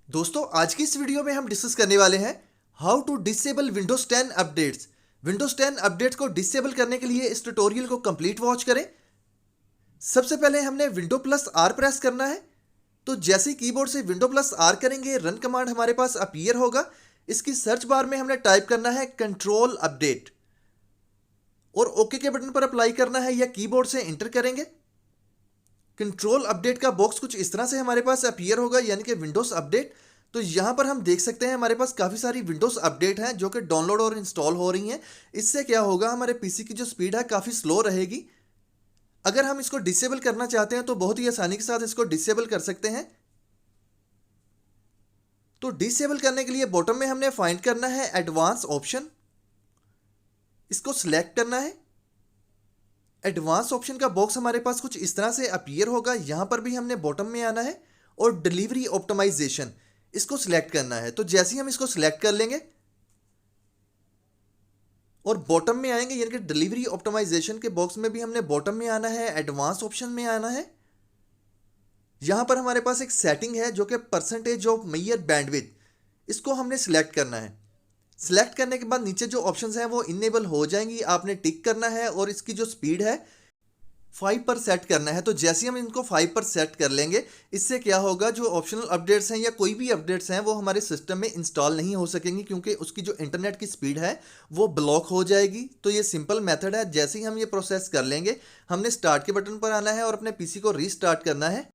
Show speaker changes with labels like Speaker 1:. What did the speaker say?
Speaker 1: दोस्तों आज की इस वीडियो में हम डिस्कस करने वाले हैं how to disable Windows 10 updates. Windows 10 updates को डिसेबल करने के लिए इस ट्यूटोरियल को कंप्लीट वॉच करें। सबसे पहले हमने विंडो प्लस आर प्रेस करना है। तो जैसे ही कीबोर्ड से विंडो प्लस आर करेंगे रन कमांड हमारे पास अपीयर होगा। इसकी सर्च बार में हमने टाइप करना है कंट्रोल अपडेट और ओके के बटन पर अप्लाई करना है या कीबोर्ड से एंटर करेंगे। कंट्रोल अपडेट का बॉक्स कुछ इस तरह से हमारे पास अपीयर होगा, यानी कि विंडोज अपडेट। तो यहां पर हम देख सकते हैं हमारे पास काफ़ी सारी विंडोज अपडेट हैं जो कि डाउनलोड और इंस्टॉल हो रही हैं। इससे क्या होगा, हमारे पीसी की जो स्पीड है काफ़ी स्लो रहेगी। अगर हम इसको डिसेबल करना चाहते हैं तो बहुत ही आसानी के साथ इसको डिसेबल कर सकते हैं। तो डिसेबल करने के लिए बॉटम में हमने फाइंड करना है एडवांस ऑप्शन, इसको सिलेक्ट करना है। एडवांस ऑप्शन का बॉक्स हमारे पास कुछ इस तरह से अपीयर होगा। यहां पर भी हमने बॉटम में आना है और डिलीवरी ऑप्टिमाइजेशन इसको सिलेक्ट करना है। तो जैसे ही हम इसको सिलेक्ट कर लेंगे और बॉटम में आएंगे, यानी कि डिलीवरी ऑप्टिमाइजेशन के बॉक्स में भी हमने बॉटम में आना है, एडवांस ऑप्शन में आना है। यहां पर हमारे पास एक सेटिंग है जो कि परसेंटेज ऑफ मेयर बैंडविड्थ, इसको हमने सिलेक्ट करना है। सिलेक्ट करने के बाद नीचे जो ऑप्शंस हैं वो इनेबल हो जाएंगी, आपने टिक करना है और इसकी जो स्पीड है 5 पर सेट करना है। तो जैसे ही हम इनको 5 पर सेट कर लेंगे, इससे क्या होगा, जो ऑप्शनल अपडेट्स हैं या कोई भी अपडेट्स हैं वो हमारे सिस्टम में इंस्टॉल नहीं हो सकेंगी, क्योंकि उसकी जो इंटरनेट की स्पीड है वो ब्लॉक हो जाएगी। तो ये सिंपल मेथड है। जैसे ही हम ये प्रोसेस कर लेंगे, हमने स्टार्ट के बटन पर आना है और अपने पीसी को रीस्टार्ट करना है।